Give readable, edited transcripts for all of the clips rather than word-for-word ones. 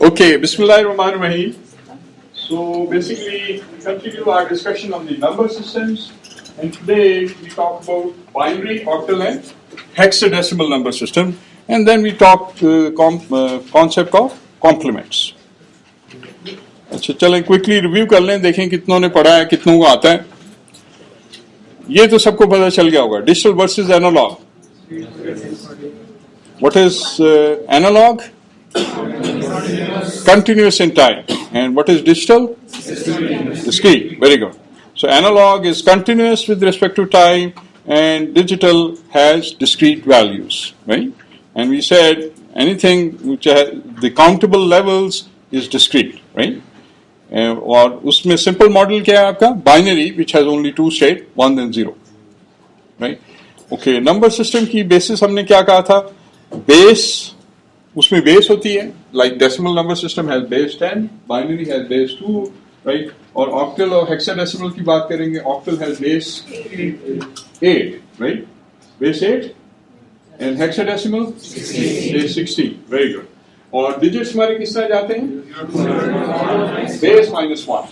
Okay, Bismillahirrahmanirrahim. So basically, we continue our discussion on the number systems, and today we talk about binary, octal, and hexadecimal number system, and then we talk concept of complements. अच्छा चलें quickly review कर लें, देखें कितनों ने पढ़ा है, कितनों को आता है. ये तो सबको पता चल गया होगा. Digital versus analog. What is analog? Continuous in time. And what is digital? Discrete. Very good. So analog is continuous with respect to time, and digital has discrete values, right? And we said anything which has the countable levels is discrete, right? और उसमें simple model क्या है आपका? Binary, which has only two state, 1 and 0, right? Okay, number system की basis हमने क्या कहा था? Base, उसमें base होती है, like decimal number system has base 10, binary has base 2, right? और octal और hexadecimal की बात करेंगे, octal has base 8, right? Base 8 and hexadecimal base 16, very good. और digits हमारे किस तरह जाते हैं? Base -1,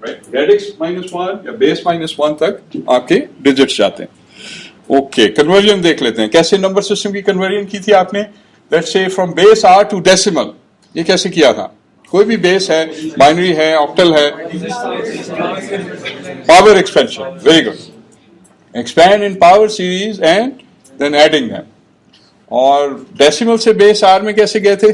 right? Radix -1 या base -1 तक आपके digits जाते हैं. ओके, कन्वर्जन देख लेते हैं. कैसे नंबर सिस्टम की कन्वर्जन की थी आपने? Let's say from base R to decimal. ये कैसे किया था? कोई भी बेस है, बाइनरी है, ऑक्टल है, power expansion. Very good. Expand in power series and then adding them. और डेसिमल से बेस आर में कैसे गए थे?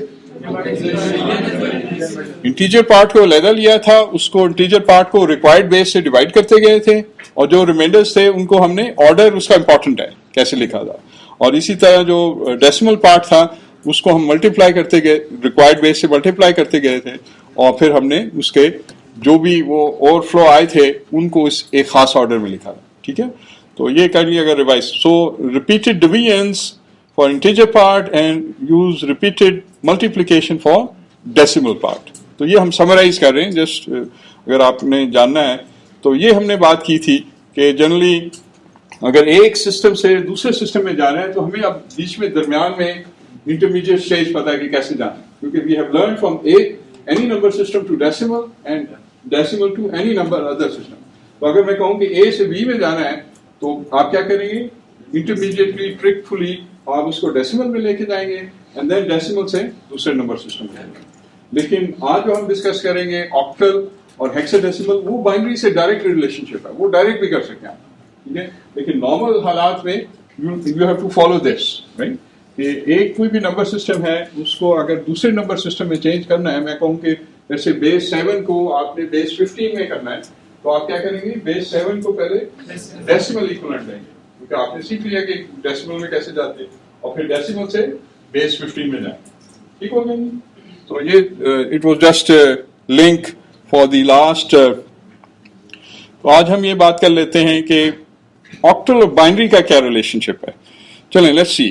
इंटीजर पार्ट को अलग लिया था, उसको इंटीजर पार्ट को रिक्वायर्ड बेस से डिवाइड करते गए थे, और जो रिमाइंडर्स थे उनको हमने ऑर्डर उसका इंपॉर्टेंट है कैसे लिखा था. और इसी तरह जो डेसिमल पार्ट था उसको हम मल्टीप्लाई करते गए, रिक्वायर्ड बेस से मल्टीप्लाई करते गए थे, और फिर हमने उसके जो भी वो ओवरफ्लो आए थे उनको इस एक खास ऑर्डर में लिखा था. ठीक है, तो ये कर लिया अगर revise. So repeated divisions for integer part and use repeated multiplication for decimal part. तो ये हम समराइज कर रहे हैं, जस्ट अगर आपने जानना है. तो ये हमने बात की थी कि जनरली अगर एक सिस्टम से दूसरे सिस्टम में जा रहे हैं तो हमें अब बीच में दरमियान में इंटरमीडिएट स्टेज पता है कि कैसे जाना है, क्योंकि we have learn from any number system to decimal and decimal to any number other system. तो अगर मैं कहूं कि ए से बी में जाना है तो आप क्या करेंगे? इंटरमीडिएटली ट्रिकफुली आप उसको डेसिमल में लेके जाएंगे एंड देन डेसिमल से दूसरे नंबर सिस्टम में जाएंगे. लेकिन आज जो हम डिस्कस करेंगे ऑक्टल और हेक्साडेसिमल, वो बाइनरी से डायरेक्ट रिलेशनशिप है, वो डायरेक्ट भी कर सकते हैं, ठीक है. लेकिन नॉर्मल हालात में you have to follow this, right. कि एक कोई भी नंबर सिस्टम है उसको अगर दूसरे नंबर सिस्टम में चेंज करना है, मैं कहूँ कि जैसे बेस 7 को आपने बेस 15 में करना है, तो आप क्या करेंगे? बेस 7 को पहले डेसिमल इक्विवेलेंट देंगे, क्योंकि आपने सीख लिया कि डेसिमल में कैसे जाते हैं, और फिर डेसिमल से बेस 15 में जाएंगे. ठीक हो गया. तो ये it was just link for the last. तो आज हम ये बात कर लेते हैं कि ऑक्टल और बाइनरी का क्या रिलेशनशिप है. चलें, लेट्स सी.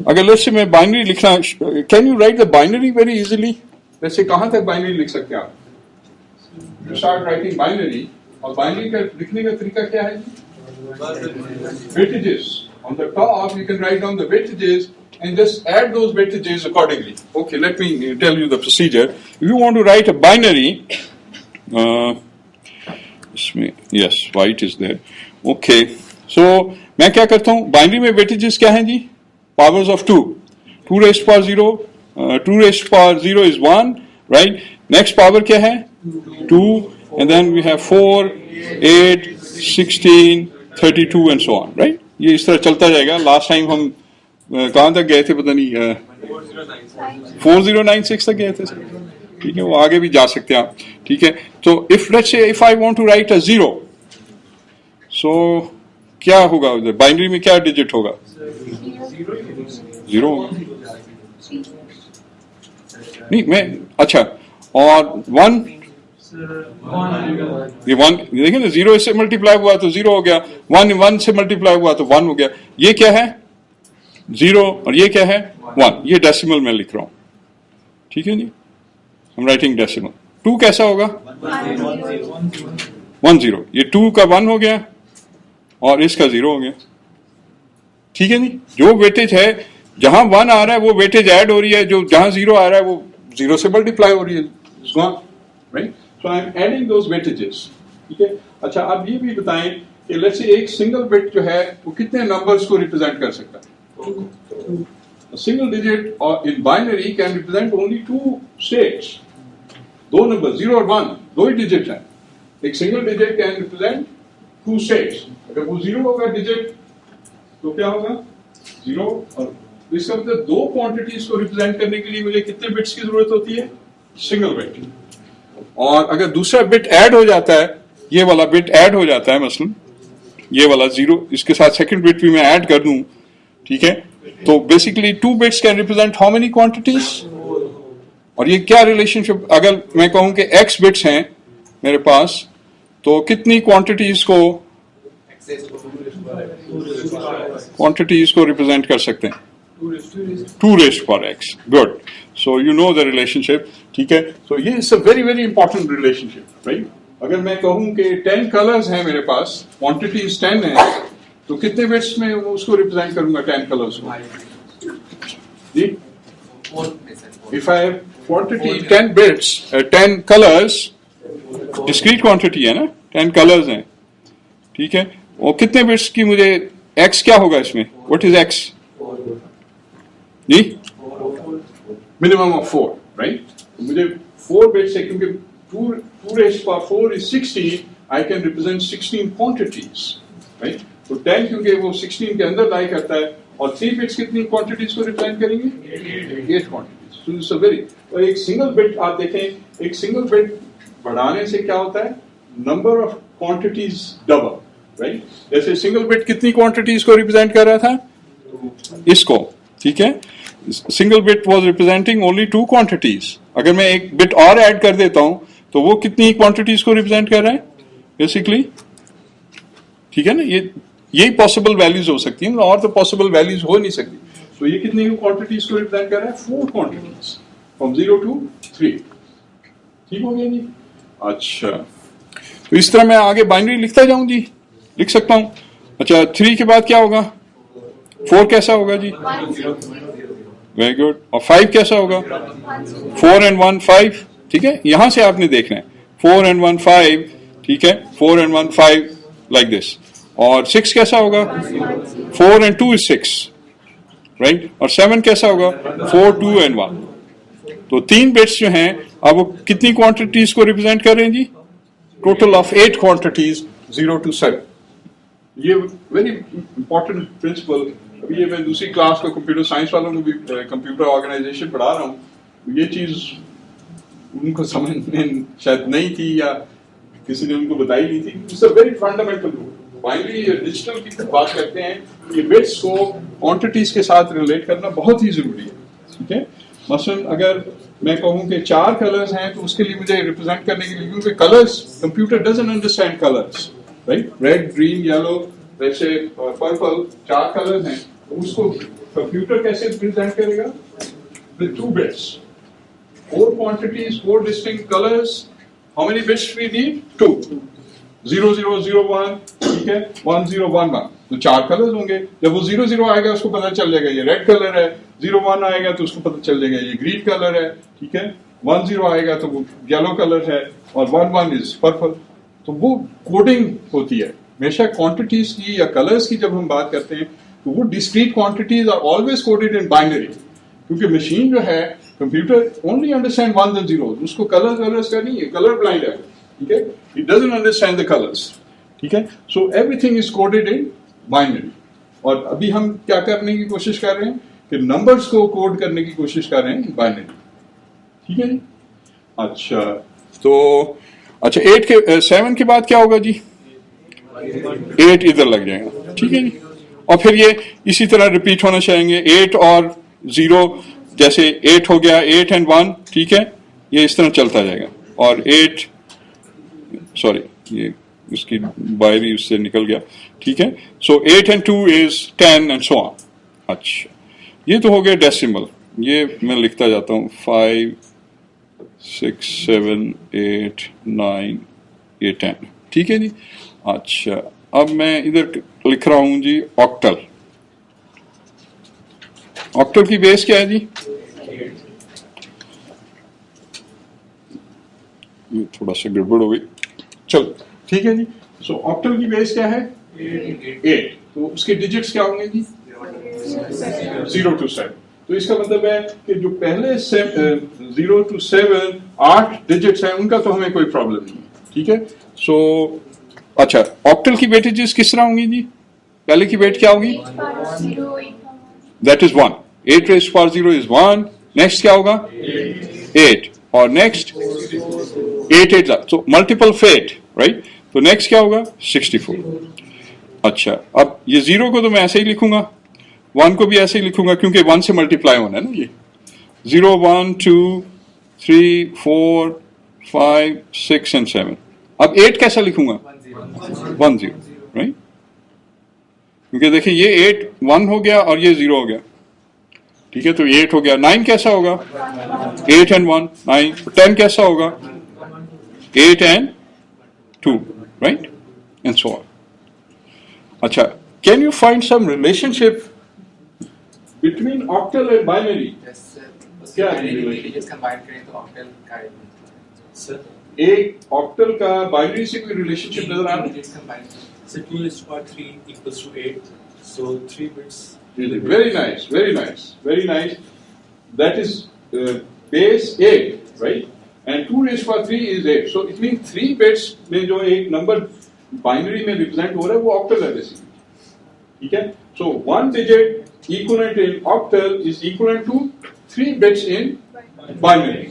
अगर लेट्स से मैं बाइनरी लिखना, can you right the binary very easily? वैसे कहां तक बाइनरी लिख सकते हैं आप? यू स्टार्ट राइटिंग बाइनरी, और बाइनरी का लिखने का तरीका क्या है? Weightages. On the top, you can write down the weightages and just add those weightages accordingly. Okay, let me tell you the procedure. If you want to write a binary, yes, white is there. Okay, so मैं क्या करता हूँ? Binary में weightages क्या हैं जी? Powers of 2. 2 raised to power 0. 2 raised to power 0 is 1, right? Next power क्या है? 2, and then we have 4, 8, 16, 32 and so on, right? ये इस तरह चलता जाएगा. लास्ट टाइम हम कहां तक गए थे पता नहीं, 4096 तक गए थे. ठीक है, वो आगे भी जा सकते हैं आप. ठीक है, तो if let's say if I want to write a 0, so क्या होगा उधर? बाइनरी में क्या डिजिट होगा? 0 होगा. नहीं मैं अच्छा, और 1, ये 1 देखिए ना, 0 से मल्टीप्लाई हुआ तो 0 हो गया, 1 से मल्टीप्लाई हुआ तो 1 हो गया. ये क्या है? 0, और ये क्या है? 1. ये डेसिमल में लिख रहा हूं. ठीक है जी, हम राइटिंग डेसिमल. 2 कैसा होगा? 1 0. ये 2 का 1 हो गया और इसका 0 हो गया. ठीक है नहीं, जो वेटेज है जहां 1 आ रहा है वो वेटेज ऐड हो रही है, जो जहां 0 आ रहा है वो 0 से मल्टीप्लाई हो रही है, right. So I am adding those weightages, ठीक है। अच्छा, आप ये भी बताएं कि लेट्स से एक सिंगल बिट जो है वो कितने नंबर्स को रिप्रेजेंट कर सकता है? A single digit or in binary can represent only 2 states. दो नंबर 0 और 1 दो ही डिजिट हैं। एक single digit can represent 2 states. अगर वो 0 होगा डिजिट तो क्या होगा? 0 और इसका मतलब दो क्वांटिटीज को रिप्रेजेंट करने के लिए मुझे कितने बिट्स की जरूरत होती है? Single bit. और अगर दूसरा बिट ऐड हो जाता है, ये वाला बिट ऐड हो जाता है, मसलन ये वाला 0, इसके साथ सेकंड बिट भी मैं ऐड कर दूं, ठीक है, तो basically 2 bits can represent how many quantities? और ये क्या रिलेशनशिप, अगर मैं कहूं कि x बिट्स हैं मेरे पास, तो कितनी क्वांटिटीज को रिप्रेजेंट कर सकते हैं? 2 raised power x. Good. So you know the relationship, ठीक है। So ये is a very very important relationship, right? अगर मैं कहूं कि 10 कलर्स हैं मेरे पास, क्वांटिटीज 10 है, तो कितने बिट्स में उसको रिप्रेजेंट करूंगा 10 कलर्स को? जी, if I have quantity 10 bits, 10 colours, discrete quantity है ना, 10 कलर्स हैं, ठीक है, और कितने बिट्स की मुझे x क्या होगा इसमें? What is x? जी, मिनिमम ऑफ 4, राइट। मुझे 4 बिट्स है, क्योंकि 2 raised power 4 is 16, I can represent 16 quantities, right? तो 10 क्योंकि वो 16 के अंदर लाई करता है, और 3 बिट्स कितनी क्वांटिटीज को रिप्रेजेंट करेंगे? 8 quantities. So it's a very, तो एक सिंगल बिट आप देखें, एक सिंगल बिट बढ़ाने से क्या होता है? Number of quantities double, right. जैसे सिंगल बिट कितनी क्वांटिटीज को रिप्रेजेंट कर रहा था? इसको, ठीक है। Single bit was representing only 2 quantities. अगर मैं एक बिट और ऐड कर देता हूं तो वो कितनी क्वांटिटीज को रिप्रेजेंट कर रहा है बेसिकली, ठीक है ना। यही पॉसिबल वैल्यूज हो सकती हैं, और तो पॉसिबल वैल्यूज हो नहीं सकती। तो ये कितनी क्वांटिटीज को रिप्रेजेंट कर रहा है? 4 क्वांटिटीज, फ्रॉम 0 to 3। ठीक हो गया जी? अच्छा, तो इस तरह मैं आगे बाइनरी लिखता जाऊं जी, लिख सकता हूं। अच्छा, 3 के बाद क्या होगा? 4 कैसा होगा जी? Very good. और 5 कैसा होगा? 4 and 1 5, ठीक है। यहां से आपने देखना है 4 and 1 5, ठीक है, 4 and 1 5 लाइक दिस। और 6 कैसा होगा? 4 and 2 is 6, राइट। और 7 कैसा होगा? 4 2 and 1। तो 3 बिट्स जो हैं, अब वो कितनी क्वांटिटीज को रिप्रेजेंट कर रहे हैं जी? Total of 8 quantities, 0 to 7। ये वेरी इंपॉर्टेंट प्रिंसिपल। अभी ये मैं दूसरी क्लास को कंप्यूटर साइंस वालों को भी कंप्यूटर ऑर्गेनाइजेशन पढ़ा रहा हूँ। ये चीज उनको समझ में शायद नहीं थी, या किसी ने उनको बताई नहीं थी। It's a very fundamental rule. Finally digital की बात करते हैं, ये बिट्स को क्वांटिटीज के साथ रिलेट करना बहुत ही जरूरी है, ठीक है। मसलन अगर मैं कहूं कि 4 कलर्स हैं, तो उसके लिए मुझे रिप्रेजेंट करने के लिए, क्योंकि colours, computer doesn't understand colours, right. Red, green, yellow, वैसे पर्पल, 4 कलर्स हैं, तो उसको कंप्यूटर कैसे रिप्रेजेंट करेगा? With 2 bits, 4 quantities, 4 distinct colors. How many bits we need? 2. 0 0 0 1, ठीक है, 1 0 1 1। तो 4 कलर्स होंगे। जब वो 0 0 आएगा उसको पता चल जाएगा ये रेड कलर है, 0 1 आएगा तो उसको पता चल जाएगा ये ग्रीन कलर है, ठीक है, 1 0 आएगा तो वो येलो कलर है, और 1 1 इज पर्पल। तो वो कोडिंग होती है। हमेशा क्वांटिटीज की या कलर्स की जब हम बात करते हैं, तो वो discrete quantities are always coded in binary, क्योंकि मशीन जो है, computer only understand 1s and 0s, उसको कलर्स का नहीं है, कलर ब्लाइंड है, ठीक है, it doesn't understand the colours, ठीक है। So everything is coded in binary. और अभी हम क्या करने की कोशिश कर रहे हैं कि नंबर्स को कोड करने की कोशिश कर रहे हैं बाइनरी, ठीक है। अच्छा, तो अच्छा 7 के बाद क्या होगा जी? 8 इधर लग जाएगा, ठीक है जी। और फिर ये इसी तरह रिपीट होना चाहेंगे, 8 और 0, जैसे 8 हो गया, 8 and 1, ठीक है, ये इस तरह चलता जाएगा। और 8, सॉरी, ये इसकी बाहरी उससे निकल गया, ठीक है। सो 8 and 2 is 10 and so on। अच्छा, ये तो हो गया डेसिमल। ये मैं लिखता जाता हूँ 5 6 7 8 9 ये 10, ठीक है जी। अच्छा, अब मैं इधर लिख रहा हूं जी ऑक्टल, ऑक्टल की बेस क्या है जी? ये थोड़ा सा गड़बड़ हो गई, चलो ठीक है जी। सो ऑक्टल की बेस क्या है? 8। तो उसके डिजिट्स क्या होंगे जी? 0 to 7। तो इसका मतलब है कि जो पहले 0 to 7 8 डिजिट्स हैं उनका तो हमें कोई प्रॉब्लम नहीं है, ठीक है। सो अच्छा, ऑक्टल की वेटेजेस किस तरह होंगी जी? पहले की वेट क्या होगी? That is 1। 8 raised to power 0 is 1। Next क्या होगा? 8। और next 8 8, so multiple of 8, right. तो नेक्स्ट क्या होगा? 64। अच्छा, अब ये 0 को तो मैं ऐसे ही लिखूंगा, 1 को भी ऐसे ही लिखूंगा क्योंकि 1 से मल्टीप्लाई होना है ना ये। 0 1 2 3 4 5 6 and 7। अब 8 कैसा लिखूंगा? 1 0, राइट। क्योंकि देखिए ये 8 1 हो गया और ये 0 हो गया, ठीक है। तो 8 हो गया। 9 कैसा होगा? 8 and 1 9। 10 कैसा होगा? 8 and 2, right? And so on. अच्छा, can you find some relationship between octal and binary? Yes, sir. क्या डिजिट्स कंबाइन करें तो ऑक्टल का सर एक ऑक्टल का बाइनरी से कोई रिलेशनशिप नजर आ रहा है? Digits combine So 2 raised to power 3 equals to 8. So 3 bits. Very nice, very nice, very nice. That is base 8, right? And 2 raised to power 3 is 8. So it means 3 bits में जो एक number binary में represent हो रहा है वो octal है basically, ठीक है। So 1 digit equivalent in octal is equivalent to 3 bits in binary,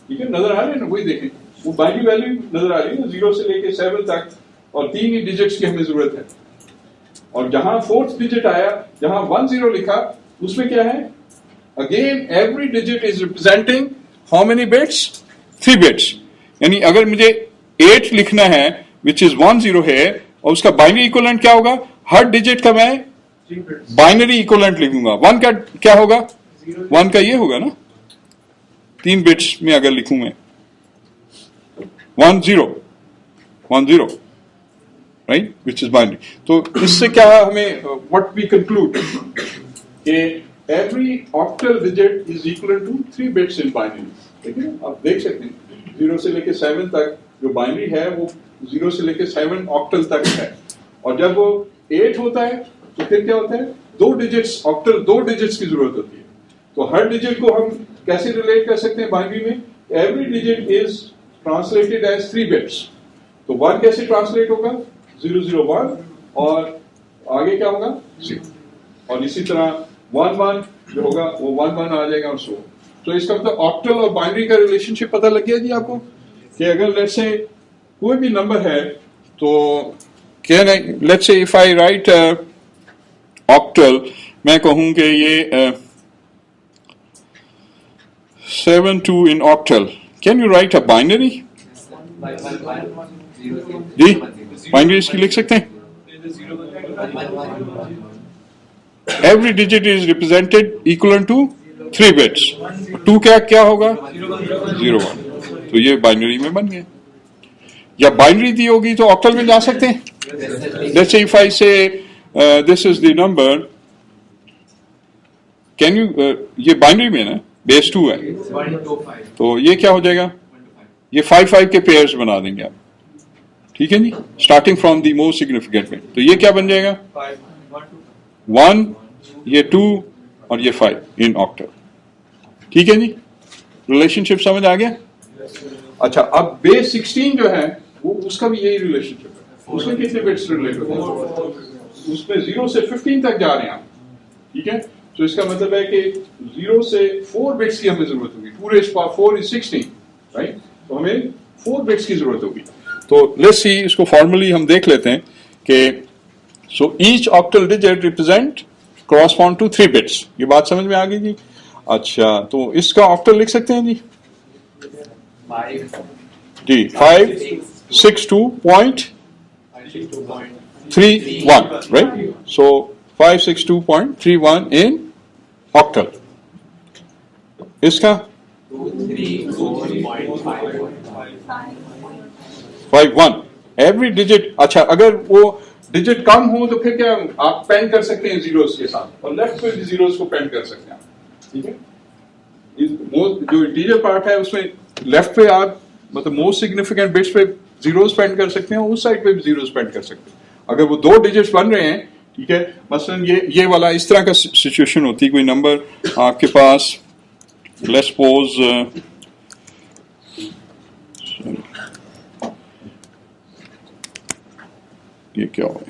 ठीक है। नजर आ रहे हैं ना? वही देखें, वो बाइनरी वैल्यू नजर आ रही है ना, 0 से लेके 7 तक, और 3 ही डिजिट्स की हमें जरूरत है। और जहां 4th डिजिट आया, जहां 1 0 लिखा, उसमें क्या है? Again every digit is representing how many bits? 3 bits. यानी अगर मुझे 8 लिखना है विच इज 1 0 है, और उसका बाइनरी इक्विवेलेंट क्या होगा? हर डिजिट का मैं बाइनरी इक्विवेलेंट लिखूंगा। 1 का क्या होगा? 1 का ये होगा ना, 3 बिट्स में अगर लिखूं मैं 1 0 1 0, राइट, विच इज बाइनरी। तो इससे क्या हमें व्हाट वी कंक्लूड कि every octal digit is equal to 3 bits in binary, ठीक है। आप देख सकते हैं 0 से लेके 7 तक जो बाइनरी है वो 0 से लेके 7 ऑक्टल तक है। और जब वो 8 होता है तो फिर क्या होता है? 2 डिजिट्स ऑक्टल, 2 डिजिट्स की जरूरत होती है। तो हर डिजिट को हम कैसे रिलेट कर सकते हैं बाइनरी में? Every digit is translated as 3 bits. तो 1 कैसे ट्रांसलेट होगा? 0 0 1, और आगे क्या होगा? 0। और इसी तरह 1 1 जो होगा वो 1 1 आ जाएगा, और सो। तो इसका मतलब ऑक्टल और बाइनरी का रिलेशनशिप पता लग गया जी आपको, कि अगर लेट्स से कोई भी नंबर है तो can I, let's say if I right octal, मैं कहूं कि ये 7 2 in octal, can you write a binary? जी, बाइनरी इसकी लिख सकते हैं। Every digit is represented equal to 3 bits. 2 क्या होगा? 0 1। तो ये बाइनरी में बन गया। या बाइनरी दी होगी तो ऑक्टल में जा सकते हैं। लेट्स से इफ आई से this is the number, can you, ये बाइनरी में ना बेस 2 है, तो ये क्या हो जाएगा? ये 5 5 के पेयर्स बना देंगे आप, ठीक है जी, starting from the most significant में। तो ये क्या बन जाएगा? 1, ये 2 और ये 5 इन ऑक्टल, ठीक है जी। रिलेशनशिप समझ आ गया? अच्छा, अब बेस 16 जो है वो उसका भी यही रिलेशनशिप है। उसमें कितने बिट्स रिलेट होते हैं? उसमें 0 से 15 तक जा रहे हैं आप, ठीक है। तो इसका मतलब है कि 0 से 4 बिट्स की हमें जरूरत होगी। 2 raised to power 4 is 16, right. तो हमें 4 बिट्स की जरूरत होगी। तो लेट्स सी, इसको फॉर्मली हम देख लेते हैं कि so each octal digit represent correspond to 3 bits. ये बात समझ में आ गई जी? अच्छा, तो इसका ऑक्टल लिख सकते हैं जी? 562.31, राइट। सो 562.31 इन ऑक्टल। इसका 51 एवरी डिजिट। अच्छा, अगर वो डिजिट कम हो तो फिर क्या आप पेन कर सकते हैं जीरोस के साथ, और लेफ्ट पे भी जीरोस को पेन कर सकते हैं, ठीक है। जो इंटीजर पार्ट है उसमें लेफ्ट पे आप मतलब मोस्ट सिग्निफिकेंट बिट्स पे जीरोस पेन कर सकते हैं, उस साइड पे भी जीरोस पेन कर सकते हैं। अगर वो दो डिजिट्स बन रहे हैं, ठीक है, मसलन ये वाला इस तरह का सिचुएशन होती है, कोई नंबर आपके पास, लेट्स सपोज ये क्या हो,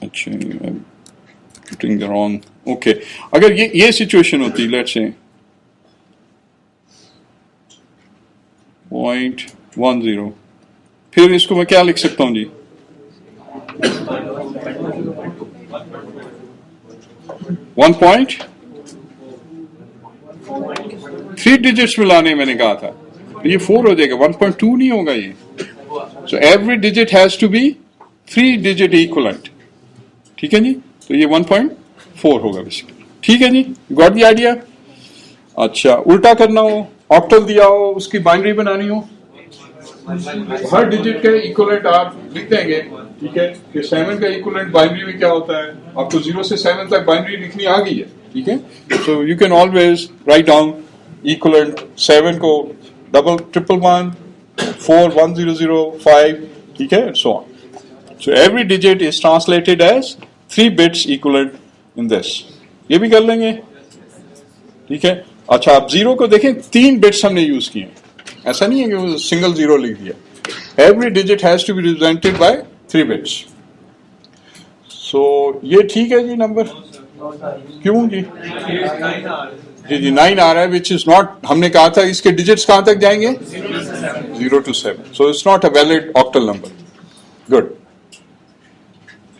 अच्छा पुटिंग द रॉन्ग, ओके, अगर ये सिचुएशन होती, लेट्स से 0.10, फिर इसको मैं क्या लिख सकता हूं जी, 1.3 डिजिट्स मिलाने मैंने कहा था, ये 4 हो जाएगा, 1.2 नहीं होगा ये। So every digit has to be 3 digit equivalent, ठीक है जी, तो ये 1.4 होगा बेसिकली, ठीक है जी, गॉट द आइडिया। अच्छा, उल्टा करना हो, ऑक्टल दिया हो, उसकी बाइनरी बनानी हो, हर डिजिट के इक्वलेंट आप लिख देंगे, ठीक है, कि 7 का इक्वलेंट बाइनरी में क्या होता है, आपको 0 से 7 तक बाइनरी लिखनी आ गई है, ठीक है। So you can always write down equivalent 7 को डबल ट्रिपल 1 4 1 0 0 5, ठीक है, so on. So every digit is translated as 3 bits equivalent in this. ये भी कर लेंगे, ठीक है। अच्छा, आप जीरो को देखें, 3 बिट्स हमने यूज किए, ऐसा नहीं है कि वो सिंगल जीरो लिख दिया। Every digit has to be represented by 3 bits. So ये ठीक है जी नंबर, क्यों जी? जी 9 आ रहा है, विच इज नॉट, हमने कहा था इसके डिजिट्स कहां तक जाएंगे, 0 to 7, so it's not a valid octal number. Good.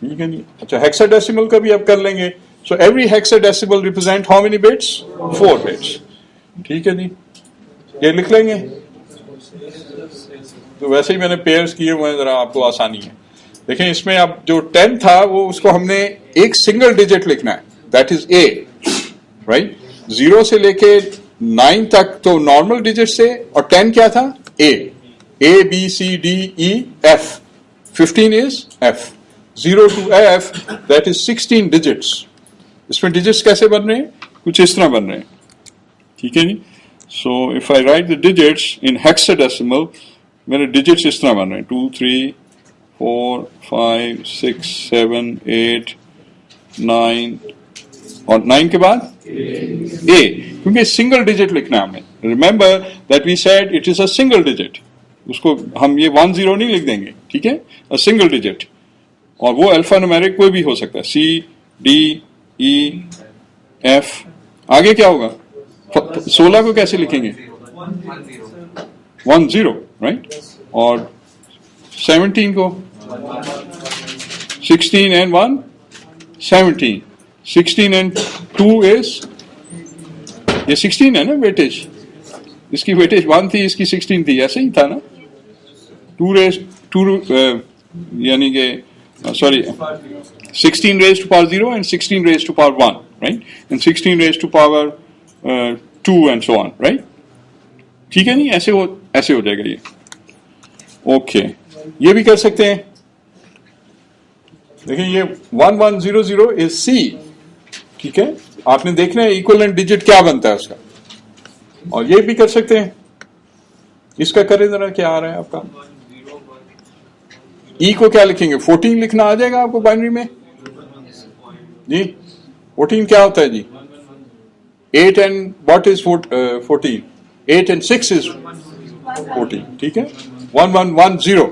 ठीक है जी। अच्छा, हेक्साडेसिमल का भी अब कर लेंगे। So every hexadecimal represent how many bits, 4 bits, ठीक है जी, ये लिख लेंगे। तो वैसे ही मैंने पेयर्स किए हुए हैं, जरा आपको आसानी है। देखें, इसमें अब जो 10 था वो उसको हमने एक सिंगल डिजिट लिखना है, दैट इज ए, राइट। 0 से लेके 9 तक तो नॉर्मल डिजिट से, और 10 क्या था, A B C D E F, 15 is F, 0 to F, that is 16 digits. इसमें डिजिट्स कैसे बन रहे हैं, कुछ इस तरह बन रहे हैं, ठीक है जी। So if I write the digits in hexadecimal, मेरे डिजिट्स इस तरह बन रहे हैं, 2 3 4 5 6 7 8 9, और 9 के बाद ए, क्योंकि सिंगल डिजिट लिखना है हमें। Remember that we said it is a single digit, उसको हम ये 1 0 नहीं लिख देंगे, ठीक है, अ सिंगल डिजिट, और वो अल्फा न्यूमेरिक कोई भी हो सकता है, सी डी ई एफ, आगे क्या होगा, 16 को कैसे लिखेंगे, 1 0, राइट, और 17 को 16 and 1 17, 16 and 2 is, ये 16 है ना वेटेज, इसकी वेटेज 1 थी, इसकी 16 थी, ऐसे ही था ना, 2 यानी कि sorry, 16 raised to power 0 and 16 raised to power 1, right, and 16 raised to power 2 and so on, right, ठीक है नहीं, ऐसे हो जाएगा ये, ओके। ये भी कर सकते हैं, देखिए ये 1 1 0 0 इज सी, ठीक है, आपने देखना है इक्विवेलेंट डिजिट क्या बनता है उसका, और ये भी कर सकते हैं। इसका करें जरा, क्या आ रहा है आपका, ई को क्या लिखेंगे, 14 लिखना आ जाएगा आपको बाइनरी में जी। 14 क्या होता है जी, 8 and what is 14, 8 and 6 is 14, ठीक है, 1 1 1 0,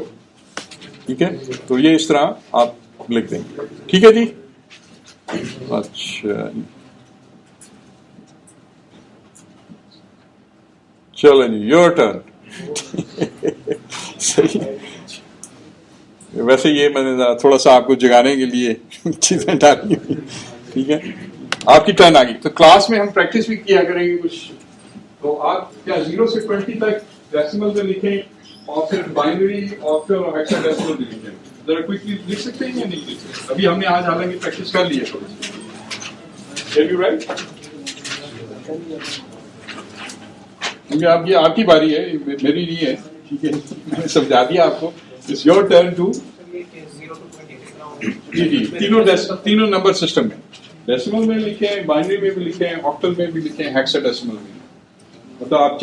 ठीक है, तो ये इस तरह आप लिख देंगे, ठीक है जी। अच्छा, चलो जी, योर टर्न। सही, वैसे ये मैंने थोड़ा सा आपको जगाने के लिए चीजें डाली हुई, ठीक है। आपकी टर्न आ गई, तो क्लास में हम प्रैक्टिस भी किया करेंगे कुछ। तो आप क्या 0 से 20 तक डेसिमल में लिखें, और फिर बाइनरी ऑक्टल और हेक्साडेसिमल भी लिखें, जरा क्विकली लिख सकते हैं या नहीं लिख सकते? अभी हमने आज हालांकि प्रैक्टिस कर ली है थोड़ी सी। Can you right? क्योंकि आप ये आपकी बारी है, मेरी नहीं है, ठीक है, मैंने समझा दिया आपको। It's your turn too. जी जी, तीनों नंबर सिस्टम में, डेसिमल में लिखे हैं, बाइनरी में भी लिखे हैं, ऑक्टल में भी लिखे हैं, हेक्साडेसिमल में। मतलब आप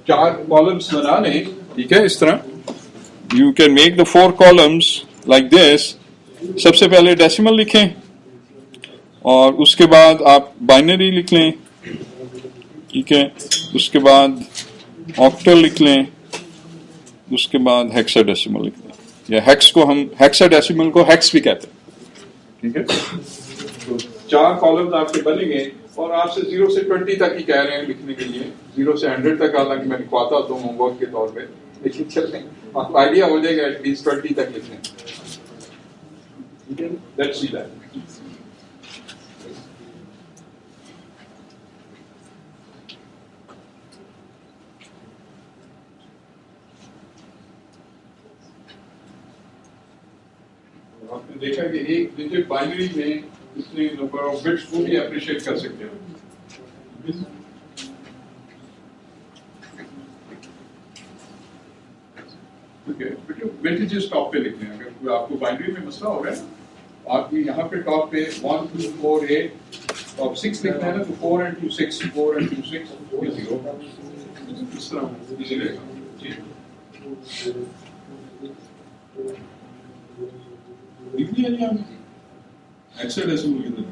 चार कॉलम्स बना लें, ठीक है, इस तरह you can make the 4 columns like this. सबसे पहले डेसिमल लिखें और उसके बाद आप बाइनरी लिख लें, ठीक है, उसके बाद ऑक्टल लिख लें, उसके बाद हेक्साडेसिमल लिख लें, या हेक्स को हम हेक्साडेसिमल को हेक्स भी कहते हैं, ठीक है। तो 4 कॉलम्स आपके बनेंगे और आपसे 0 से 20 तक ही कह रहे हैं लिखने के लिए। 0 से 100 तक हालांकि मैं लिखवाता हूँ होमवर्क के तौर पे, लेकिन चलते आपको आइडिया हो जाएगा एटलीस्ट 20 तक लिखने, ठीक है। Let's see that. आपने देखा कि एक डिजिट बाइनरी में इतने नंबर ऑफ बिट्स को भी अप्रिशिएट कर सकते हो। ओके, वेटेजेस टॉप पे लिखते हैं। अगर आपको बाइनरी में मसला हो रहा है, आपकी यहाँ पे टॉप पे 1 2 4 8 टॉप 6 लिखना है ना, तो 4 and 2 6, 4 and 2 6 0। इस तरह इजी रहेगा। लिख लिया नहीं आपने? हेक्साडेसिमल कितना?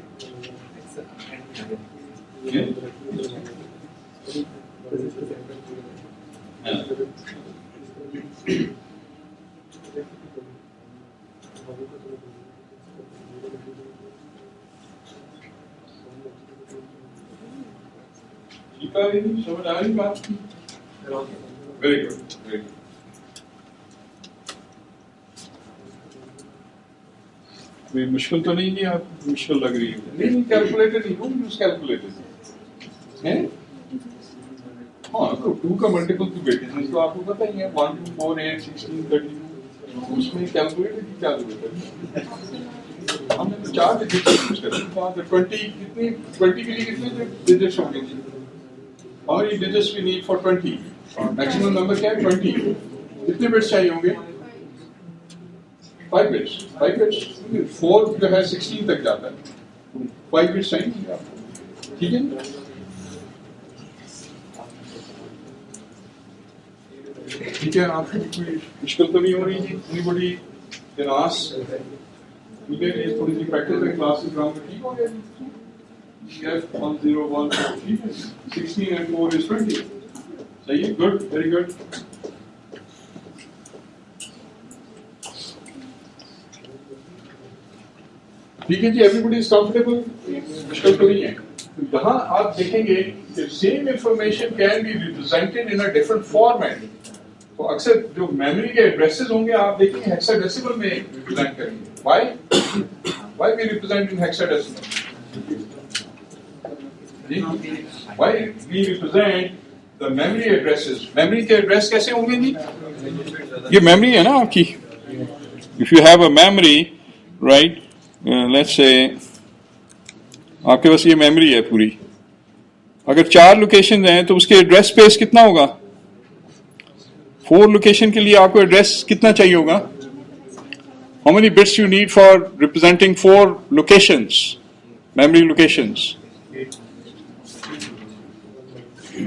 ठीक आ रही, समझ आ रही बात? Very good, very good. कोई मुश्किल तो नहीं है, आप मुश्किल लग रही है? नहीं, कैलकुलेटर नहीं, डोंट यूज कैलकुलेटर है। हाँ, तो 2 का मल्टीपल टू वेटेज तो आपको पता ही है, 1 2 4 8 16 32, उसमें कैलकुलेटर की क्या जरूरत है? हमने तो 4 डिजिट यूज कर रहे हैं। 20 कितनी, 20 के लिए कितने डिजिट्स होंगे? How many digits we need for 20? Maximum number क्या है? 20। कितने बिट्स चाहिए होंगे? 5 बिट्स। 5 बिट्स 4 जो है 16 तक जाता है, 5 बिट्स चाहिए आपको, ठीक है। ठीक है, आपको कोई मुश्किल तो नहीं हो रही है? Anybody can ask? ठीक है, ये थोड़ी सी प्रैक्टिस है, क्लासेस ग्राउंड में ठीक हो गया। Yes, 1 0 1 ठीक है, 16 and 4 is 20। सही है, गुड, वेरी गुड। ठीक है जी, एवरीबॉडी इज कंफर्टेबल, मुश्किल तो नहीं है। तो यहाँ आप देखेंगे कि same information can be represented in a different format. तो अक्सर जो मेमोरी के एड्रेसेस होंगे आप देखेंगे हेक्साडेसिमल में रिप्रेजेंट करेंगे। Why we represent in hexadecimal? Why we represent the memory addresses? Memory के एड्रेस कैसे होंगे जी? ये मेमोरी है ना आपकी। If you have a memory, right? Let's say आपके पास ये मेमोरी है पूरी। अगर 4 लोकेशन हैं तो उसके एड्रेस स्पेस कितना होगा? 4 लोकेशन के लिए आपको एड्रेस कितना चाहिए होगा? How many bits you need for representing 4 locations, memory locations?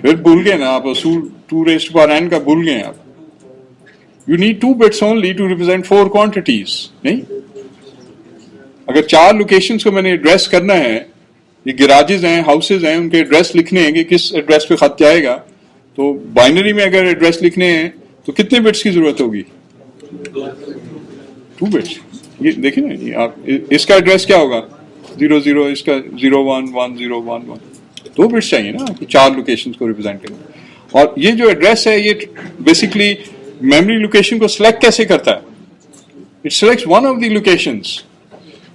फिर भूल गए ना आप, 2 raised to power n का भूल गए आप। You need 2 bits only to represent 4 quantities, नहीं? अगर 4 लोकेशंस को मैंने एड्रेस करना है, ये गैराजेस हैं, हाउसेज हैं, उनके एड्रेस लिखने हैं कि किस एड्रेस पे खत जाएगा, तो बाइनरी में अगर एड्रेस लिखने हैं तो कितने बिट्स की जरूरत होगी? 2 बिट्स। ये देखिए ना, ये आप इसका एड्रेस क्या होगा? 0 0, इसका 0 1 1 0 1 1। 2 बिट्स चाहिए ना आपको 4 लोकेशंस को रिप्रेजेंट करने। और ये जो एड्रेस है ये बेसिकली मेमोरी लोकेशन को सिलेक्ट कैसे करता है? It selects one of the locations.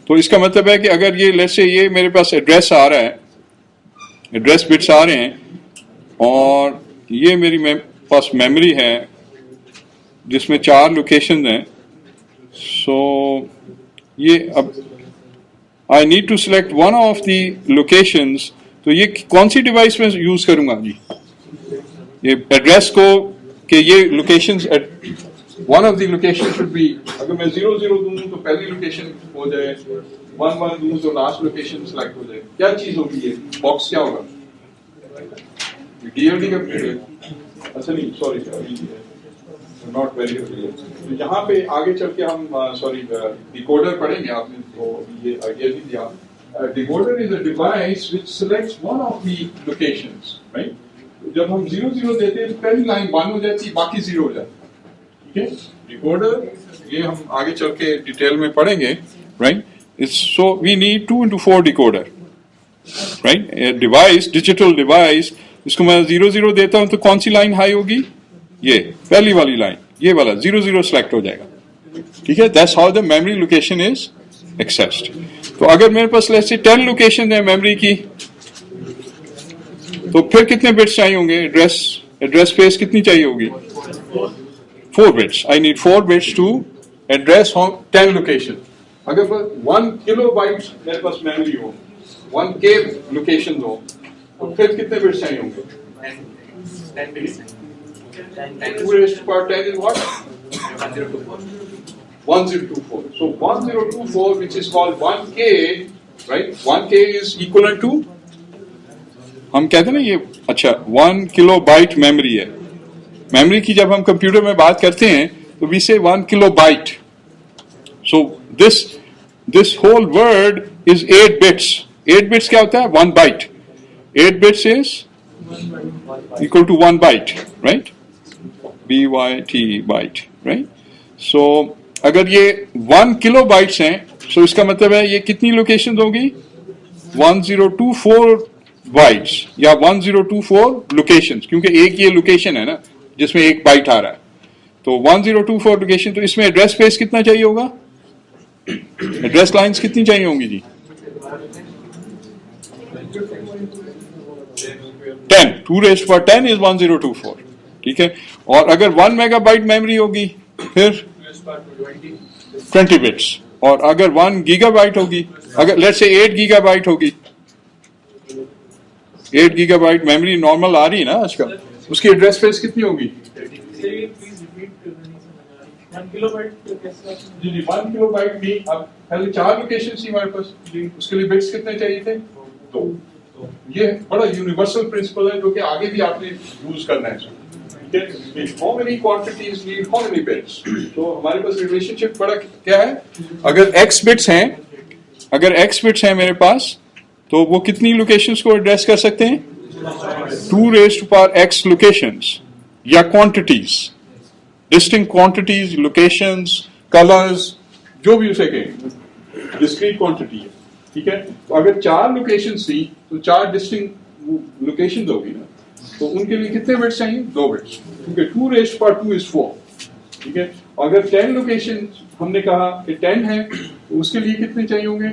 तो इसका मतलब है कि अगर ये लेट्स से ये मेरे पास एड्रेस आ रहा है, एड्रेस बिट्स आ रहे हैं और ये मेरी पास मेमोरी है जिसमें 4 लोकेशन हैं। सो ये अब I need to select one of the locations. तो ये कौन सी डिवाइस में यूज करूंगा जी? ये एड्रेस को कि ये locations, one of the location should be, अगर मैं 0 दूं तो पहली लोकेशन हो जाए, 1 दूं तो लास्ट लोकेशन सिलेक्ट हो जाए। क्या चीज होगी ये बॉक्स, क्या होगा? डीएलडी का अच्छा नहीं, सॉरी नॉट वेरी क्लियर। तो यहाँ पे आगे चल के हम डिकोडर पढ़ेंगे। आपने तो ये आइडिया भी दिया। Decoder is a device which selects one of the locations, right? जब हम 0 देते हैं तो पहली लाइन 1 हो जाती है, बाकी 0 हो जाता है। ठीक है, डिकोडर ये हम आगे चल के डिटेल में पढ़ेंगे, right? It's so we need 2 into 4 decoder, right? Device, digital device, इसको मैं 0 देता हूं तो कौन सी लाइन हाई होगी? ये पहली वाली लाइन, ये वाला 0 सिलेक्ट हो जाएगा। ठीक है, that's how the memory location is accessed. तो अगर मेरे पास लेट्स से 10 लोकेशन है मेमोरी की, तो फिर कितने बिट्स चाहिए होंगे? एड्रेस स्पेस कितनी चाहिए होगी? 4 bits. I need 4 bits to address 10 location. अगर 1 किलोबाइट मेरे पास मेमोरी हो, 1K लोकेशन हो, तो फिर कितने बिट्स चाहिए होंगे? 10 minutes. 2 raised to power 10 is what? 1024. So 1024, which is called 1K, right? 1K is equivalent to, हम कहते हैं ना ये, अच्छा 1 किलोबाइट मेमोरी है। मेमोरी की जब हम कंप्यूटर में बात करते हैं तो we say 1 kilobyte. So this whole word is 8 bits. 8 bits क्या होता है? 1 byte. 8 bits is equal to 1 byte, right? BYT byte, right? So अगर ये 1 kilobytes हैं, so इसका मतलब है ये कितनी लोकेशन होगी? 1024 bytes या 1024 लोकेशंस, क्योंकि एक ये लोकेशन है ना जिसमें 1 बाइट आ रहा है, तो 1024 लोकेशन। तो इसमें एड्रेस स्पेस कितना चाहिए होगा? एड्रेस लाइंस कितनी चाहिए होंगी जी? 10, 2 raised to power 10 is 1024, ठीक है। और अगर 1 मेगाबाइट मेमोरी होगी फिर 20 बिट्स, और अगर 1 गीगाबाइट होगी, अगर लेट्स से 8 गीगाबाइट होगी, 8 गीगाबाइट मेमोरी नॉर्मल आ रही है ना आजकल, उसकी एड्रेस स्पेस कितनी होगी? 1 किलोबाइट जी जी 1 किलोबाइट भी। अब पहले 4 लोकेशन थी हमारे पास, उसके लिए बिट्स कितने चाहिए थे? 2। ये बड़ा यूनिवर्सल प्रिंसिपल है जो कि आगे भी आपने यूज करना है। How many quantities need how many bits. तो हमारे पास रिलेशनशिप बड़ा क्या है? अगर x बिट्स हैं, अगर x बिट्स हैं मेरे पास, तो वो कितनी लोकेशंस को एड्रेस कर सकते हैं? 2 raised to power x locations या quantities, distinct quantities, locations, colours, जो भी उसे कहें, डिस्क्रीट क्वांटिटी है। ठीक है, तो अगर 4 लोकेशंस थी तो 4 डिस्टिंक्ट लोकेशंस होगी ना, तो उनके लिए कितने बिट्स चाहिए? 2 बिट्स, क्योंकि 2 raised to power 2 is 4। ठीक है, अगर 10 लोकेशन हमने कहा कि 10 है, तो उसके लिए कितने चाहिए होंगे?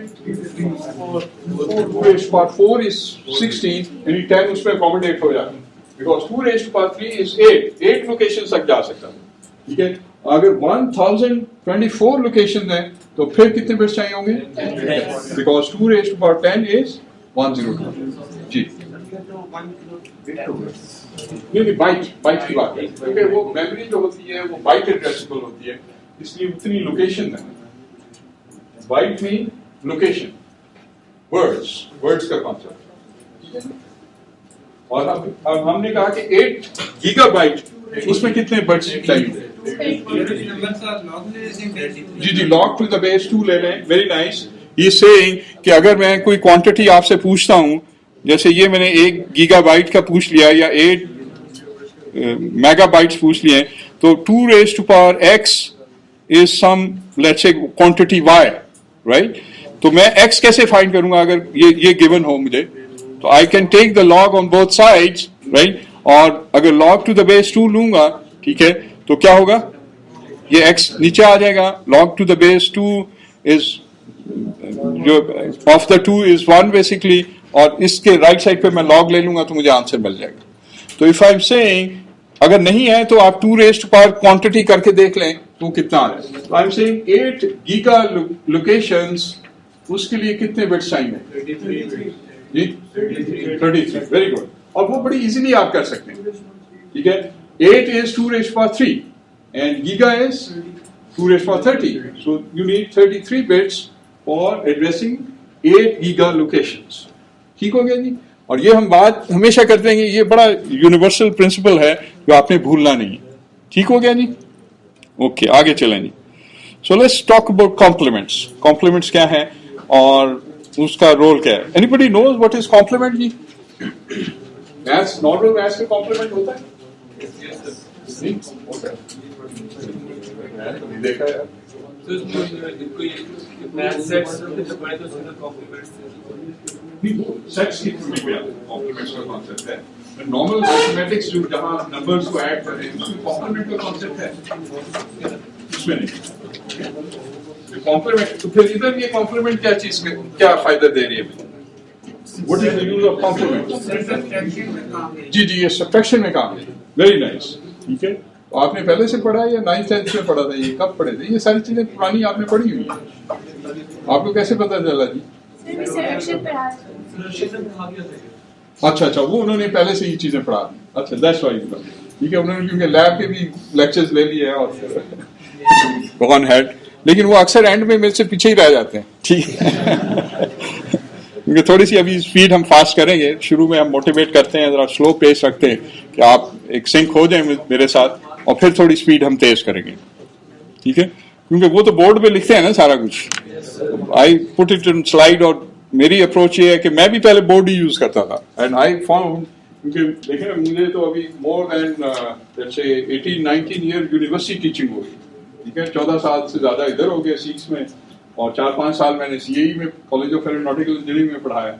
2 raised to power 4 is 16, यानी 10 उसमें अकोमोडेट हो जाता है, because 2 raised to power 3 is 8 location तक जा सकता है। ठीक है, अगर 1024 लोकेशन है तो फिर कितने बिट्स चाहिए होंगे? Because 2 raised to power 10 is 102। जी नहीं, बाइट की बात है, क्योंकि वो मेमोरी जो होती है वो बाइट एड्रेसेबल होती है, इसलिए उतनी लोकेशन है। बाइट में लोकेशन, वर्ड्स का कॉन्सेप्ट। और अब हमने कहा कि 8 गीगाबाइट, उसमें कितने बिट्स चाहिए? जी लॉग टू द बेस 2 ले लें। Very nice. ये सेइंग कि अगर मैं कोई क्वांटिटी आपसे पूछता हूं, जैसे ये मैंने 1 गीगाबाइट का पूछ लिया या 8 मेगाबाइट्स पूछ लिए, तो 2 raised to power x is some let's say quantity y, right? तो मैं x कैसे फाइंड करूंगा अगर ये गिवन हो मुझे? तो I can take the log on both sides, right? और अगर log टू द बेस 2 लूंगा, ठीक है, तो क्या होगा? ये x नीचे आ जाएगा। log to the base 2 is जो ऑफ द 2 is 1 बेसिकली, और इसके राइट साइड पे मैं log ले लूंगा तो मुझे आंसर मिल जाएगा। तो इफ आई एम सेइंग अगर नहीं है तो आप 2 raised to power क्वांटिटी करके देख लें तो कितना आ रहा है। तो I am saying 8 giga locations, उसके लिए कितने बिट्स चाहिए? 33। Very good. और वो बड़ी इजीली आप कर सकते हैं। ठीक है, 8 is 2 raised to power 3 and giga is 2 raised to power 30. So you need 33 bits for addressing 8 giga locations. ठीक हो गया जी। और ये हम बात हमेशा करते हैं कि ये बड़ा यूनिवर्सल प्रिंसिपल है जो आपने भूलना नहीं है। ठीक हो गया जी। ओके, आगे चलें जी। So let's talk about complements. Complements क्या है और उसका रोल क्या है? Anybody knows what is complement जी? मैथ्स, नॉर्मल मैथ्स में कॉम्प्लीमेंट होता है? नहीं होता है। देखा यार, तो इसमें कोई मैथ सेट्स जब बड़े तो सिंगल कॉम्प्लीमेंट्स सेट्स की कॉम्प्लीमेंट्स का कॉन्सेप्ट है। नॉर्मल मैथमेटिक्स जो जहां नंबर्स को ऐड कर रहे हैं उसमें कॉम्प्लीमेंट का कॉन्सेप्ट है, उसमें नहीं। कॉम्प्लीमेंट तो फिर इधर ये कॉम्प्लीमेंट क्या चीज में क्या फायदा दे रही है? What is the use of complement? जी जी, ये सब्ट्रैक्शन में काम है। Very nice. ठीक है, तो आपने पहले से पढ़ा है या 9th 10th में पढ़ा था? ये कब पढ़े थे? ये सारी चीजें पुरानी आपने पढ़ी हुई है, आपको कैसे पता चला जी? अच्छा अच्छा, वो उन्होंने पहले से ये चीजें पढ़ा दी। अच्छा, दैट्स व्हाई। ठीक है, उन्होंने क्योंकि लैब के भी लेक्चर्स ले लिए और ऑन हेड, लेकिन वो अक्सर एंड में मेरे से पीछे ही रह जाते हैं। ठीक है, क्योंकि थोड़ी सी अभी स्पीड हम फास्ट करेंगे। शुरू में हम मोटिवेट करते हैं, जरा स्लो पेस रखते हैं कि आप एक सिंक हो जाए मेरे साथ, और फिर थोड़ी स्पीड हम तेज करेंगे। ठीक है, क्योंकि वो तो बोर्ड पे लिखते हैं ना सारा कुछ। I put it in slide, और मेरी अप्रोच ये है कि मैं भी पहले बोर्ड ही यूज करता था। एंड आई फाउंड, क्योंकि देखिए मुझे तो अभी more than let's say 18-19 year university teaching हो गई। ठीक है, 14 साल से ज्यादा इधर हो गया सीक्स में, और 4-5 साल मैंने सीएई में, कॉलेज ऑफ एरोनॉटिकल इंजीनियरिंग में पढ़ाया।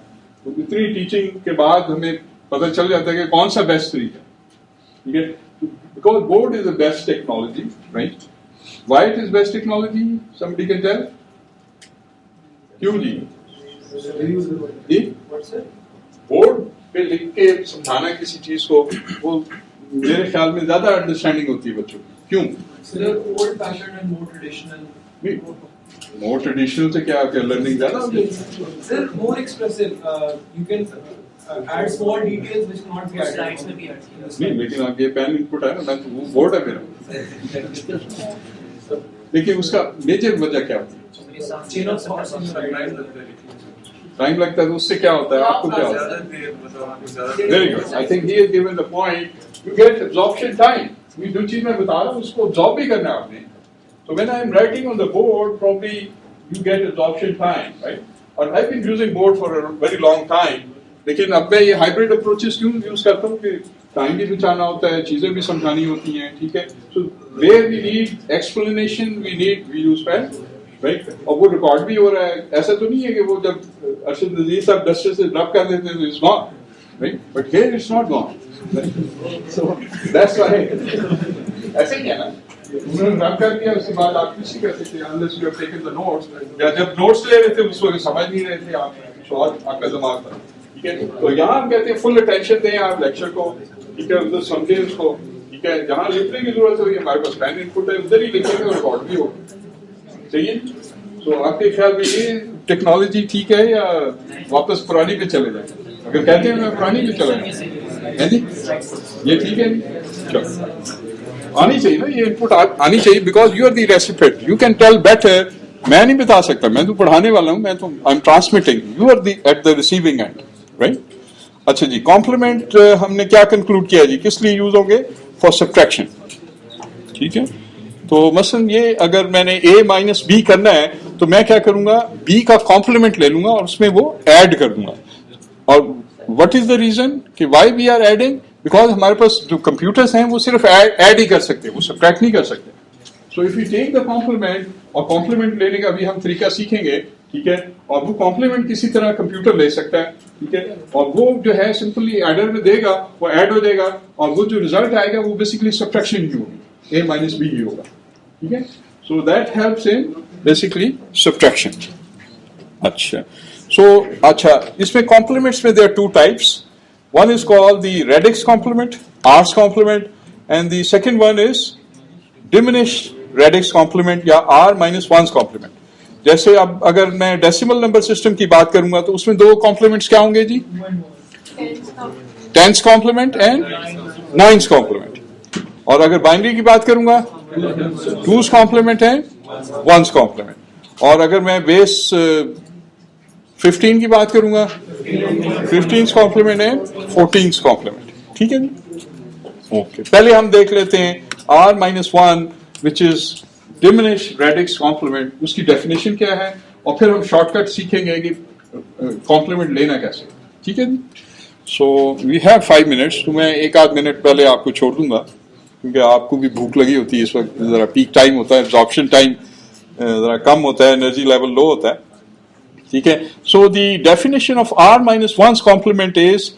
तो इतनी टीचिंग के बाद हमें पता चल जाता है कि कौन सा बेस्ट तरीका। ठीक है, because board is the best technology, right? Why it is best technology? Somebody can tell? क्यों जी? बोर्ड पे लिख के समझाना किसी चीज को, वो मेरे ख्याल में ज्यादा अंडरस्टैंडिंग होती है बच्चों की। क्यों? Old fashion and more traditional. More traditional से क्या लर्निंग ज्यादा होगी? Sir more expressive, you can add small details which not be slides में भी ऐड किया। नहीं, लेकिन आप ये पेन इनपुट है ना, मैं तो वो बोर्ड है मेरा। देखिए उसका मेजर वजह क्या होती है? Chain of thoughts in time लगता है, तो उससे क्या होता है? आपको क्या होता है? Very good, I think he has given the point, you get absorption time. ये जो चीज मैं बता रहा हूँ उसको एब्जॉर्ब भी करना है आपने। So when I am writing on the board, probably you get absorption time, right? और I've been using board for a very long time. लेकिन अब मैं ये hybrid approaches क्यों यूज करता हूँ कि टाइम भी बचाना होता है, चीजें भी समझानी होती हैं। ठीक है, so where we need explanation, we use pen, right? और वो रिकॉर्ड भी हो रहा है। ऐसा तो नहीं है कि वो जब अरशद नजीर साहब डस्टर से रब कर देते हैं तो it's gone, right? But here it's not gone. So that's why ऐसे ही है ना, उन्होंने रब कर दिया, उसके बाद आप कुछ नहीं कर सकते unless you have taken the notes। या जब नोट्स ले रहे थे उस वक्त समझ नहीं रहे थे आप, कुछ और आपका दिमाग था। ठीक है, तो यहाँ हम कहते हैं फुल अटेंशन दें आप लेक्चर को। ठीक है, उधर समझे उसको। ठीक है, जहाँ लिखने की जरूरत होगी हमारे पास पेन इनपुट है, उधर ही लिखेंगे और रिकॉर्ड भी होगा। चाहिए? तो आपके ख्याल में ये टेक्नोलॉजी ठीक है या वापस पुरानी पे चले जाए? अगर कहते हैं मैं पुरानी पे चला जाए, ये ठीक है? चलो, आनी चाहिए ना ये इनपुट, आनी चाहिए, because you are the recipient, you can tell better. मैं नहीं बता सकता, मैं तो पढ़ाने वाला हूं, मैं तो I am transmitting, you are the at the receiving end, right? अच्छा जी, कॉम्प्लीमेंट हमने क्या कंक्लूड किया जी? किस लिए यूज होंगे? For subtraction. ठीक है, तो मसलन ये अगर मैंने a माइनस बी करना है तो मैं क्या करूंगा? b का कॉम्प्लीमेंट ले लूंगा और उसमें वो ऐड कर दूंगा। और व्हाट इज द रीजन कि why we are adding? Because हमारे पास जो कंप्यूटर्स हैं वो सिर्फ ऐड ही कर सकते, वो सब्ट्रैक्ट नहीं कर सकते। So if you take the complement, और कॉम्प्लीमेंट लेने का भी हम तरीका सीखेंगे। ठीक है, और वो कॉम्प्लीमेंट किसी तरह कंप्यूटर ले सकता है। ठीक है, और वो जो है सिंपली एडर में देगा, वो ऐड हो जाएगा, और वो जो रिजल्ट आएगा वो बेसिकली सब्ट्रैक्शन ही होगी, a माइनस बी ही होगा। ठीक है, so that helps in basically subtraction. अच्छा, अच्छा, इसमें कॉम्प्लीमेंट्स में there are two types. One is called the radix complement, R's complement, and the second one is diminished radix complement या R minus 1's complement. जैसे अब अगर मैं decimal number system की बात करूंगा तो उसमें दो कॉम्प्लीमेंट्स क्या होंगे जी? Ten's complement and 9's complement. और अगर बाइनरी की बात करूंगा 2's कॉम्प्लीमेंट है 1's कॉम्प्लीमेंट। और अगर मैं बेस 15 की बात करूंगा 15's कॉम्प्लीमेंट है 14's कॉम्प्लीमेंट। ठीक है जी, ओके। पहले हम देख लेते हैं r-1 which is diminish radix complement, उसकी डेफिनेशन क्या है, और फिर हम शॉर्टकट सीखेंगे कि कॉम्प्लीमेंट लेना कैसे। ठीक है जी, सो वी हैव 5 मिनट्स, तो मैं एक आध मिनट पहले आपको छोड़ दूंगा क्योंकि आपको भी भूख लगी होती है इस वक्त, जरा पीक टाइम होता है, एब्जॉर्प्शन टाइम जरा कम होता है, एनर्जी लेवल लो होता है। ठीक है, so the definition of r-1's complement is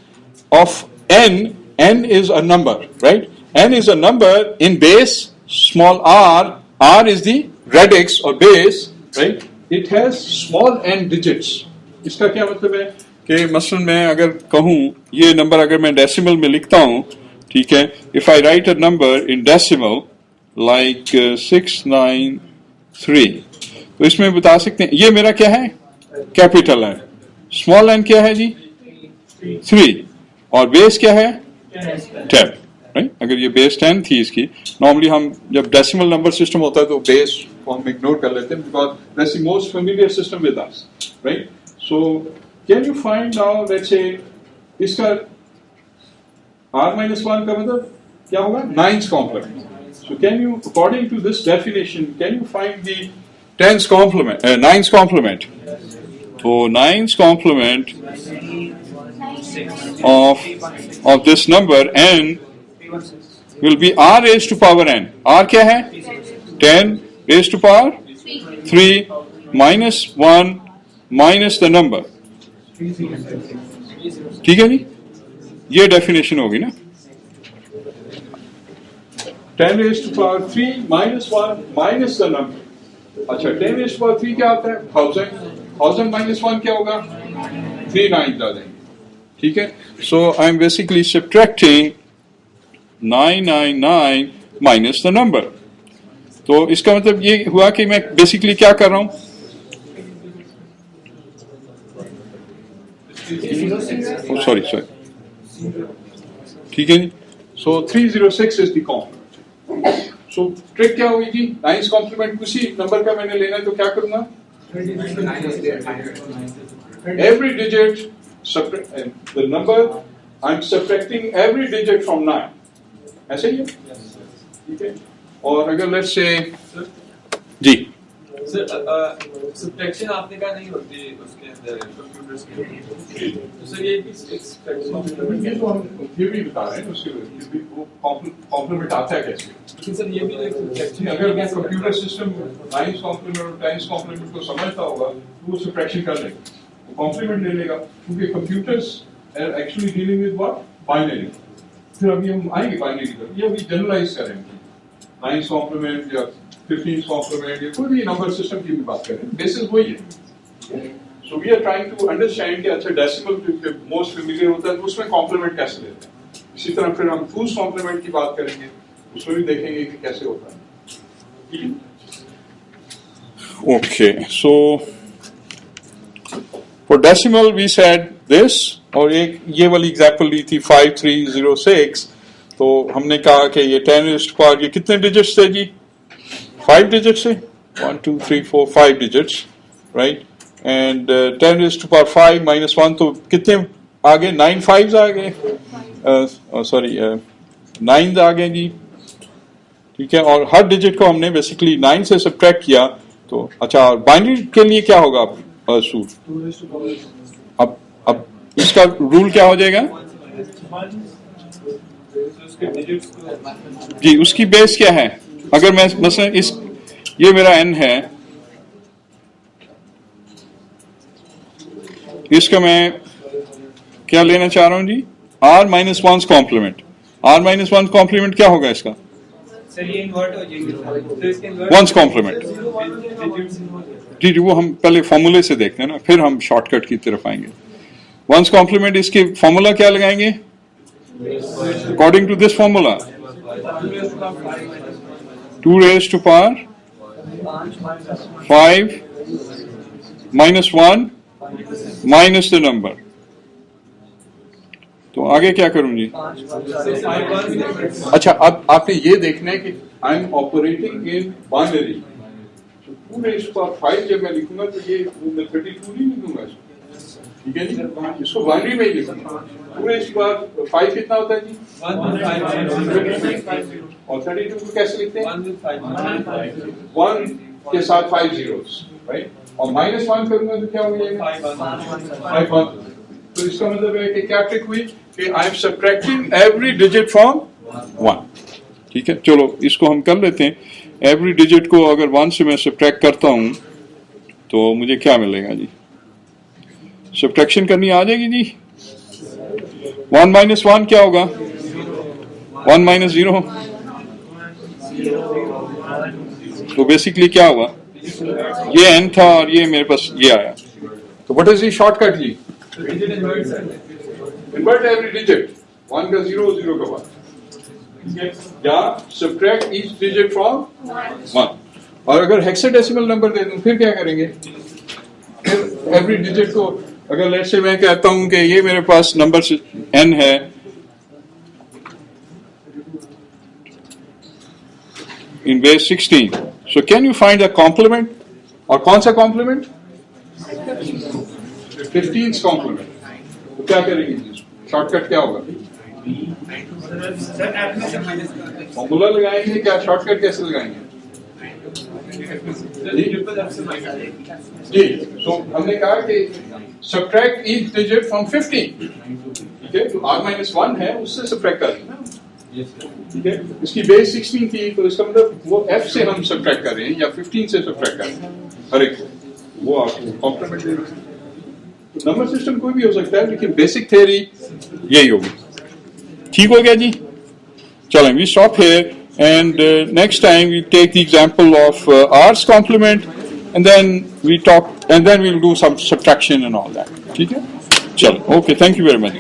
of n is a number, right? n is a number in base small r is the radix or base, right? It has small n digits. इसका क्या मतलब है कि मसलन मैं अगर कहूं ये नंबर अगर मैं डेसिमल में लिखता हूं, ठीक है, if I right a number in decimal like 693, तो इसमें बता सकते हैं ये मेरा क्या है, कैपिटल है, स्मॉल एन क्या है जी 3, और बेस क्या है 10, राइट? अगर ये बेस 10 थी इसकी, नॉर्मली हम जब डेसिमल नंबर सिस्टम होता है तो बेस को हम इग्नोर कर लेते हैं because that's the most familiar system with us, right? So can you find now let's say इसका r-1 का मतलब क्या होगा 9's complement. So can you according to this definition can you find the 10's complement 9's complement? तो 9's complement of this number n will be r raised to power n. r क्या है 10 raised to power 3 minus 1 minus the number. ठीक है जी, ये definition होगी ना, 10 raised to power 3 minus 1 minus the number. अच्छा 10 raised to power 3 क्या आता है 1000 minus 1 क्या होगा 3 9 आ जाएंगे। ठीक है, so I am basically subtracting 999 minus the number. तो इसका मतलब ये हुआ कि मैं बेसिकली क्या कर रहा हूं, सॉरी ठीक है जी, so 306 is the complement. So trick क्या होगी जी, 9's कॉम्प्लीमेंट उसी नंबर का मैंने लेना है, तो क्या करूंगा every digit the number I'm subtracting every digit from 9, ऐसे ही है, ठीक है। और अगर let's say ji sir subtraction आपने कहा नहीं होती उसके अंदर कंप्यूटर्स के, तो सर ये भी ये तो हम ये भी बता रहे हैं उसके वो कॉम्प्लीमेंट आता है कैसे, लेकिन सर ये भी एक सब्ट्रैक्शन अगर मैं कंप्यूटर सिस्टम 9's कॉम्प्लीमेंट और 10's कॉम्प्लीमेंट को समझता होगा तो वो सब्ट्रैक्शन कर लेगा, कॉम्प्लीमेंट ले लेगा, क्योंकि computers are actually dealing with what binary. फिर अभी हम आएंगे बाइनरी पर, ये अभी जनरलाइज करेंगे 9's कॉम्प्लीमेंट या 15's कॉम्प्लीमेंट या कोई भी नंबर सिस्टम की भी बात करें, बेसिस वही है। So we are trying to understand कि अच्छा डेसिमल मोस्ट फेमिलियर होता है तो उसमें कॉम्प्लीमेंट कैसे लेते हैं। इसी तरह फिर हम 2's कॉम्प्लीमेंट की बात करेंगे, उसमें भी देखेंगे कि कैसे होता है। Okay, so For decimal we said this, और एक ये वाली एग्जांपल ली थी 5306, तो हमने कहा कि ये 10 raised to power, ये कितने डिजिट्स थे जी 5 डिजिट्स थे 1 2 3 4 5 digits, right? And 10 raised to power 5 minus 1, तो कितने आ गए 9 5s आ गए, सॉरी 9 आ गए जी, ठीक है। और हर डिजिट को हमने बेसिकली 9 से सब्ट्रैक्ट किया, तो अच्छा बाइनरी के लिए क्या होगा अब इसका रूल क्या हो जाएगा जी, उसकी बेस क्या है, अगर मैं मसलन इस ये मेरा n है, इसका मैं क्या लेना चाह रहा हूं जी r-1's कॉम्प्लीमेंट। r-1 कॉम्प्लीमेंट क्या होगा इसका सर ये इन्वर्ट हो जाएंगे, तो इसके 1's कॉम्प्लीमेंट जी वो हम पहले फॉर्मूले से देखते हैं ना, फिर हम शॉर्टकट की तरफ आएंगे। 1's कॉम्प्लीमेंट इसके फॉर्मूला क्या लगाएंगे according to this formula 2 raised to power 5 minus 1 minus the number, तो आगे क्या करूं जी? अच्छा, अब आपने ये देखना है कि I am operating in binary, तो पूरे इसको 5 जब मैं लिखूंगा तो ये मैं 32 नहीं लिखूंगा इसको, ठीक है जी, इसको बाइनरी में ही लिखूंगा। पूरे इसके बाद 5 कितना होता है जी? 1 और 32 को कैसे लिखते हैं? 1 के साथ 5 zeros, राइट? और -1 करूंगा तो क्या हो जाएगा? 5 तो इसका मतलब है कि क्या ट्रिक हुई कि I am subtracting every digit from 1, ठीक है। चलो इसको हम कर लेते हैं। एवरी डिजिट को अगर 1 से मैं सब्ट्रैक्ट करता हूं तो मुझे क्या मिलेगा जी? सब्ट्रैक्शन करनी आ जाएगी जी। 1 - 1 क्या होगा? 1 - 0, तो बेसिकली क्या हुआ? ये n था और ये मेरे पास ये आया, तो व्हाट इज द शॉर्टकट जी? इन्वर्ट एवरी डिजिट, 1 का 0, 0 का 1, या सब्ट्रैक्ट ईच डिजिट फ्रॉम 1। और अगर हेक्साडेसिमल नंबर दे दूं फिर क्या करेंगे? फिर एवरी डिजिट को, अगर लेट्स से मैं कहता हूं कि ये मेरे पास नंबर n है, in base 16, so can you find the complement? और कौन सा कॉम्प्लीमेंट? 15th complement. तो क्या करेंगे? शॉर्टकट क्या होगा? फॉर्मूला लगाएंगे क्या? शॉर्टकट कैसे लगाएंगे जी? तो हमने कहा कि सब्ट्रैक्ट ईच डिजिट फ्रॉम 15, ठीक है, तो r-1 है उससे सब्ट्रैक्ट करेंगे, ठीक है। इसकी बेस 16 थी, तो इसका मतलब वो f से हम सब्ट्रैक्ट कर रहे हैं या 15 से सब्ट्रैक्ट कर रहे हैं, हर एक वो आपको कॉम्प्लीमेंट दे रहे हैं। तो नंबर सिस्टम कोई भी हो सकता है, लेकिन बेसिक थ्योरी यही होगी। ठीक हो गया जी? चलें, we stop here and next time we take the example of r's complement and then we talk and then we'll do some subtraction and all that. ठीक है? चलो, okay, thank you very much.